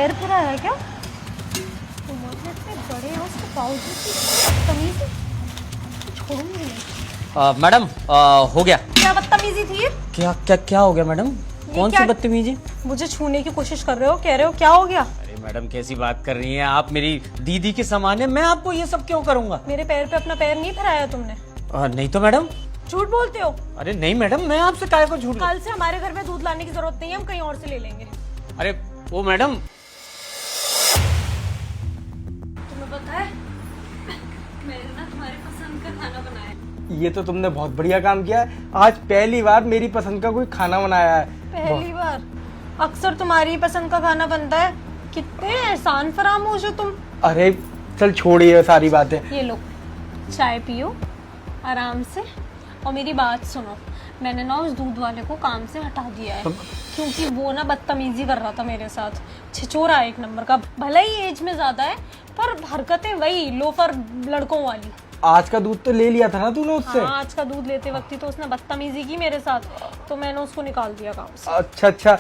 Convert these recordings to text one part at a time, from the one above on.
पैर फुलाया है क्या? तुम्हारे इतने बड़े हो उसके बावजूद भी बदतमीजी छोड़ूंगी नहीं। मैडम हो गया। क्या बदतमीजी थी ये? क्या क्या क्या हो गया मैडम? कौन सी बदतमीजी? मुझे छूने की कोशिश कर रहे हो, कह रहे हो क्या हो गया? अरे मैडम कैसी बात कर रही हैं आप? मेरी दीदी के समान है, मैं आपको ये सब क्यों करूंगा? मेरे पैर पे अपना पैर नहीं फैलाया तुमने? नहीं तो मैडम। झूठ बोलते हो। अरे नहीं मैडम, मैं आपसे काहे को झूठ? कल से हमारे घर में दूध लाने की जरूरत नहीं है, हम कहीं और से ले लेंगे। अरे वो मैडम, तुम्हें पता है मैंने ना तुम्हारे पसंद का खाना बनाया है। ये तो तुमने बहुत बढ़िया काम किया है। आज पहली बार मेरी पसंद का कोई खाना बनाया है। पहली बार? अक्सर तुम्हारी पसंद का खाना बनता है। कितने एहसान फरामोश हो तुम। अरे चल छोड़िए सारी बातें। ये लो चाय पियो आराम से और मेरी बात सुनो। मैंने ना उस दूध वाले को काम से हटा दिया है क्योंकि वो ना बदतमीजी कर रहा था मेरे साथ। छिछोरा एक नंबर का, भले ही एज में ज्यादा है पर हरकतें वही लोफर लड़कों वाली। आज का दूध तो ले लिया था ना तूने उससे? हाँ, आज का दूध लेते वक्त ही तो उसने बदतमीजी की मेरे साथ, तो मैंने उसको निकाल दिया काम से। अच्छा अच्छा।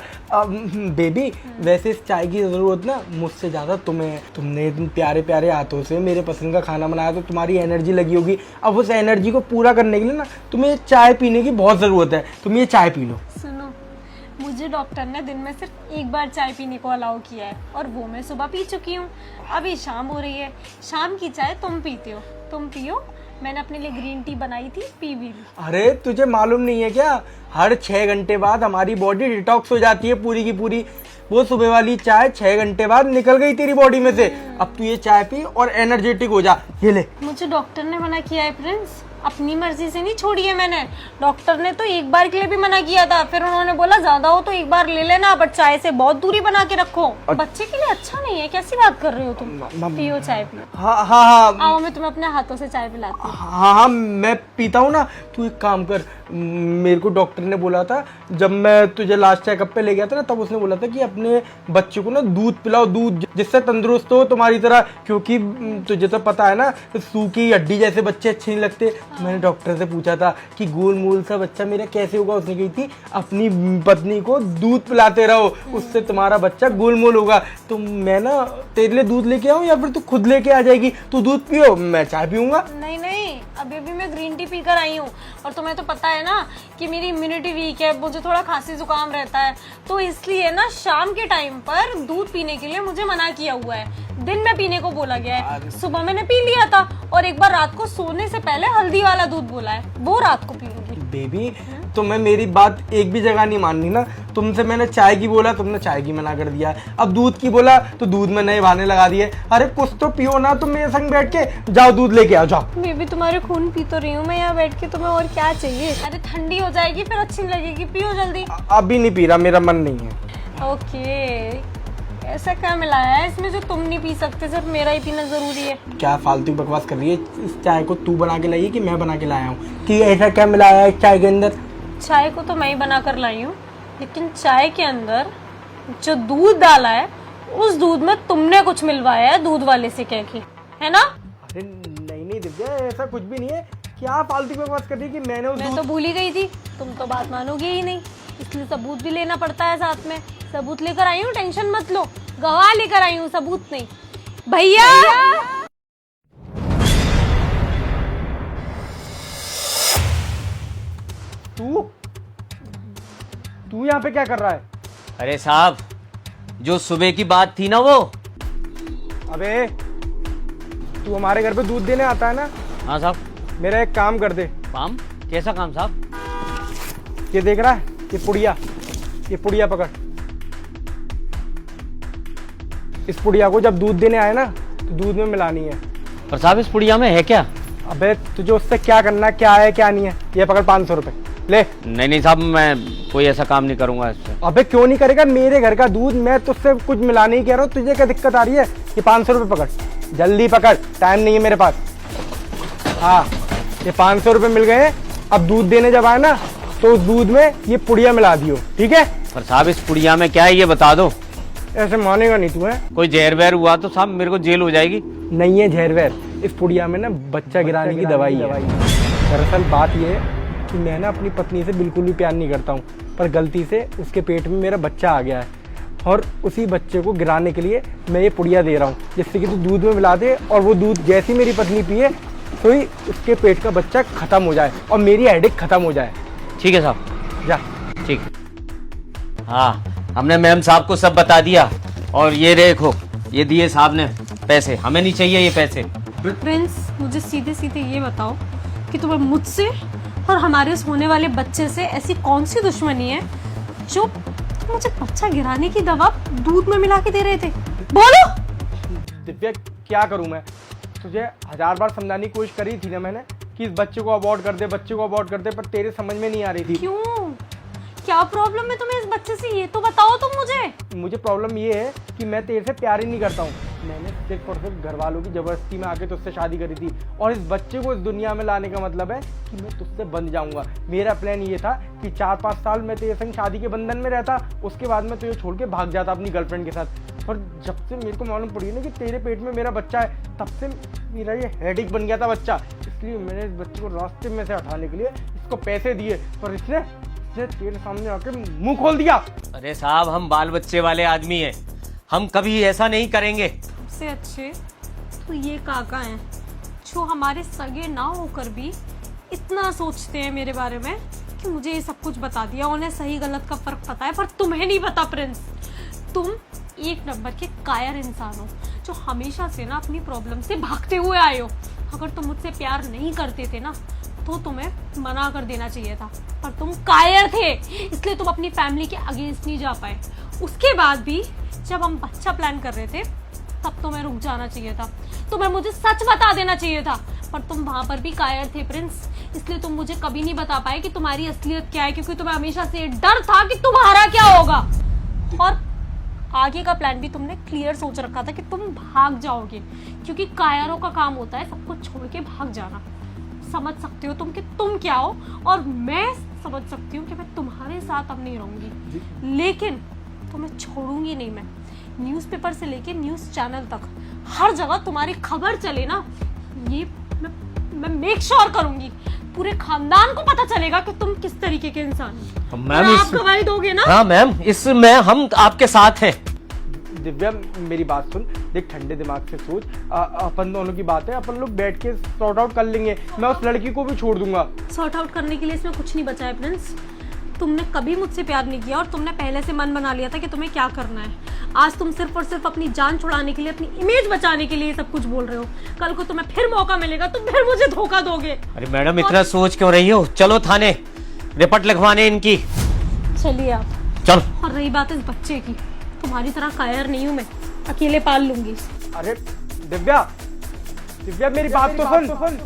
बेबी वैसे इस चाय की जरूरत ना मुझसे ज्यादा तुम्हें है। तुमने इतने प्यारे प्यारे हाथों से मेरे पसंद का खाना बनाया तो तुम्हारी एनर्जी लगी होगी। अब उस एनर्जी को पूरा करने के लिए ना तुम्हें चाय पीने की बहुत जरूरत है। तुम ये चाय पी लो। सुनो, मुझे डॉक्टर ने दिन में सिर्फ एक बार चाय पीने को अलाउ किया है और वो मैं सुबह पी चुकी हूँ। अभी शाम हो रही है, शाम की चाय तुम पीते हो, तुम पियो। मैंने अपने लिए ग्रीन टी बनाई थी, पी भी ली। अरे तुझे मालूम नहीं है क्या, हर 6 घंटे बाद हमारी बॉडी डिटॉक्स हो जाती है पूरी की पूरी। वो सुबह वाली चाय 6 घंटे बाद निकल गई तेरी बॉडी में से। अब तू ये चाय पी और एनर्जेटिक हो जा। ये ले। मुझे डॉक्टर ने मना किया है प्रिंस, अपनी मर्जी से नहीं छोड़ी है मैंने। डॉक्टर ने तो एक बार के लिए भी मना किया था, फिर उन्होंने बोला ज्यादा हो तो एक बार ले लेना बट चाय से बहुत दूरी बना के रखो। बच्चे के लिए अच्छा नहीं है। कैसी बात कर रहे हो तुम? पियो चाय पियो। हाँ हाँ हाँ। आओ मैं तुम्हें अपने हाथों से चाय पिलाती हूँ। हाँ हाँ मैं पीता हूँ ना। तू एक काम कर, मेरे को डॉक्टर ने बोला था जब मैं तुझे लास्ट चेकअप पे ले गया था ना, तब उसने बोला था कि अपने बच्चे को ना दूध पिलाओ, दूध जिससे तंदुरुस्त हो तुम्हारी तरह। क्योंकि तुझे तो पता है ना सूखी हड्डी जैसे बच्चे अच्छे नहीं लगते। तो मैंने डॉक्टर से पूछा था कि गोल मोल सा बच्चा मेरा कैसे होगा। उसने कही थी अपनी पत्नी को दूध पिलाते रहो, उससे तुम्हारा बच्चा गोल मोल होगा। तो मैं ना तेरे लिए दूध लेके आऊँ या फिर तू खुद लेके आ जाएगी? तू दूध पियो, मैं चाय पीऊंगा। नहीं नहीं, अभी भी मैं ग्रीन टी पीकर आई हूँ और तुम्हें तो पता है ना कि मेरी इम्यूनिटी वीक है, मुझे थोड़ा खांसी जुकाम रहता है, तो इसलिए ना शाम के टाइम पर दूध पीने के लिए मुझे मना किया हुआ है। दिन में पीने को बोला गया है। सुबह मैंने पी लिया था और एक बार रात को सोने से पहले हल्दी वाला दूध बोला है, वो रात को पीऊंगी। बेबी तुम्हें मेरी बात एक भी जगह नहीं माननी ना। तुमसे मैंने चाय की बोला, तुमने चाय की मना कर दिया। अब दूध की बोला तो दूध में नए बहाने लगा दिए। अरे कुछ तो पियो ना तुम मेरे संग बैठ के। जाओ दूध लेके आओ, जाओ। बेबी तुम्हारे खून पी तो रही हूँ मैं यहाँ बैठ के, तुम्हें और क्या चाहिए? अरे ठंडी हो जाएगी फिर अच्छी नहीं लगेगी, पियो जल्दी। अभी नहीं पी रहा, मेरा मन नहीं है। ओके, ऐसा क्या मिलाया है इसमें जो तुम नहीं पी सकते, सिर्फ मेरा ही पीना जरूरी है? क्या फालतू बकवास कर रही है? इस चाय को तू बना के लाई है कि मैं बना के लाया हूँ? कि ऐसा क्या मिलाया है इस चाय के अंदर? चाय को तो मैं ही बना कर लाई हूँ, लेकिन चाय के अंदर जो दूध डाला है उस दूध में तुमने कुछ मिलवाया है दूध वाले से कह के, है ना? अरे नहीं नहीं दिव्या, ऐसा कुछ भी नहीं है। क्या फालतू बकवास कर रही है कि मैंने उस मैं तो भूल ही गई थी, तुम तो बात मानोगे ही नहीं, इसलिए सबूत भी लेना पड़ता है साथ में। सबूत लेकर आई हूँ, टेंशन मत लो, गवाह लेकर आई हूँ, सबूत नहीं। भैया तू यहाँ पे क्या कर रहा है? अरे साहब, जो सुबह की बात थी ना वो। अबे तू हमारे घर पे दूध देने आता है ना? हाँ साहब। मेरा एक काम कर दे। काम? कैसा काम साहब? ये देख रहा है, ये पुड़िया पकड़। इस पुड़िया को जब दूध देने आए ना तो दूध में मिलानी है। पर साहब इस पुड़िया में है क्या? अबे तुझे उससे क्या करना है, क्या है क्या नहीं है? ये पकड़ 500 रुपए ले। नहीं साहब, मैं कोई ऐसा काम नहीं करूंगा इससे। अबे क्यों नहीं करेगा? मेरे घर का दूध, मैं तुझसे कुछ मिलाने ही कह रहा हूँ, तुझे क्या दिक्कत आ रही है? ये 500 रुपए पकड़, जल्दी पकड़, टाइम नहीं है मेरे पास। हाँ ये 500 रुपए मिल गए। अब दूध देने जब आए ना तो उस दूध में ये पुड़िया मिला दियो, ठीक है? पर साहब इस पुड़िया में क्या है ये बता दो। ऐसे मानेगा नहीं तू है? कोई जहर वहर हुआ तो साहब मेरे को जेल हो जाएगी। नहीं है जहर वहर, इस पुड़िया में ना बच्चा गिराने की दवाई है। दरअसल बात यह है कि मैं ना अपनी पत्नी से बिल्कुल भी प्यार नहीं करता हूँ, पर गलती से उसके पेट में मेरा बच्चा आ गया है। और उसी बच्चे को गिराने के लिए मैं ये पुड़िया दे रहा हूँ, जिससे कि तू दूध में मिला दे और वो दूध जैसी मेरी पत्नी पिए तो ही उसके पेट का बच्चा खत्म हो जाए और मेरी हेडेक खत्म हो जाए। ठीक है साहब, जा। ठीक। हाँ, हमने मैम साहब को सब बता दिया और ये देखो, ये दिए साहब ने पैसे, हमें नहीं चाहिए ये पैसे। प्रिंस, मुझे सीधे सीधे ये बताओ कि तुम्हें मुझसे और हमारे उस होने वाले बच्चे से ऐसी कौन सी दुश्मनी है जो तुम मुझे बच्चा गिराने की दवा दूध में मिला के दे रहे थे? बोलो। दिव्या, क्या करूं मैं? तुझे 1000 बार समझाने की कोशिश करी थी ना मैंने कि इस बच्चे को अबॉर्ट कर दे, बच्चे को अबॉर्ट कर दे, पर तेरे समझ में नहीं आ रही थी। क्यों? क्या प्रॉब्लम है तुम्हें इस बच्चे से, ये तो बताओ तुम मुझे। मुझे प्रॉब्लम ये है कि मैं तेरे से प्यार ही नहीं करता हूँ। मैंने सिर्फ और सिर्फ घर वालों की जबरदस्ती में आके तुझसे शादी करी थी और इस बच्चे को इस दुनिया में लाने का मतलब है कि मैं तुझसे बंध जाऊंगा। मेरा प्लान ये था कि 4-5 साल मैं तेरे संग शादी के बंधन में रहता, उसके बाद मैं तुझे छोड़ के भाग जाता अपनी गर्लफ्रेंड के साथ। और जब से मेरे को मालूम पड़ी ना कि तेरे पेट में मेरा बच्चा है, तब से मेरा ये हेडेक बन गया था बच्चा। इसलिए मैंने इस बच्चे को रास्ते में से हटाने के लिए इसको पैसे दिए, पर इसने तेरे सामने आके मुंह खोल दिया। अरे साहब, हम बाल बच्चे वाले आदमी हैं, हम कभी ऐसा नहीं करेंगे। सबसे अच्छे तो ये काका हैं जो हमारे सगे ना होकर भी इतना सोचते हैं मेरे बारे में कि मुझे ये सब कुछ बता दिया। उन्हें सही गलत का फर्क पता है, पर तुम्हें नहीं पता प्रिंस। तुम एक नंबर के कायर इंसान हो जो हमेशा से ना अपनी प्रॉब्लम से भागते हुए आए हो। अगर तुम मुझसे प्यार नहीं करते थे ना तो तुम्हें मना कर देना चाहिए था, पर तुम कायर थे, इसलिए तुम अपनी फैमिली के अगेंस्ट नहीं जा पाए। उसके बाद भी जब हम बच्चा प्लान कर रहे थे तब तुम्हें रुक जाना चाहिए था, तुम्हें मुझे सच बता देना चाहिए था, पर तुम वहां पर भी कायर थे प्रिंस। इसलिए तुम मुझे कभी नहीं बता पाए कि तुम्हारी असलियत क्या है, क्योंकि तुम्हें हमेशा से डर था कि तुम्हारा क्या होगा। और आगे का प्लान भी तुमने क्लियर सोच रखा था कि तुम भाग जाओगे, क्योंकि कायरों का काम होता है सब कुछ छोड़ के भाग जाना। समझ सकते हो तुम कि तुम क्या हो, और मैं समझ सकती हूँ कि मैं तुम्हारे साथ अब नहीं रहूंगी, लेकिन तुम्हें छोड़ूंगी नहीं। मैं न्यूज़पेपर से लेके न्यूज़ चैनल तक हर जगह तुम्हारी खबर चले ना, ये मैं मेक श्योर करूंगी। पूरे खानदान को पता चलेगा कि तुम किस तरीके के इंसान हो। मैम, आप गवाही दोगे ना? हाँ मैम, इसमें हम आपके साथ हैं। दिव्या, मेरी बात सुन, देख ठंडे दिमाग से सोच। अपन दोनों की बात है, अपन लोग बैठ के सॉर्ट आउट कर लेंगे। मैं उस लड़की को भी छोड़ दूंगा। सॉर्ट आउट करने के लिए इसमें कुछ नहीं बचा है प्रिंस। तुमने कभी मुझसे प्यार नहीं किया और तुमने पहले से मन बना लिया था कि तुम्हें क्या करना है। आज तुम सिर्फ और सिर्फ अपनी जान छुड़ाने के लिए, अपनी इमेज बचाने के लिए सब कुछ बोल रहे हो। कल को तुम्हें फिर मौका मिलेगा, तुम फिर मुझे धोखा दोगे। अरे मैडम, इतना सोच क्यों रही हो? चलो थाने रिपोर्ट लिखवाने इनकी। चलिए आप। चलो। और रही बात इस बच्चे की, तुम्हारी तरह कायर नहीं हूँ मैं, अकेले पाल लूंगी। अरे दिव्या, दिव्या मेरी बात तो सुन।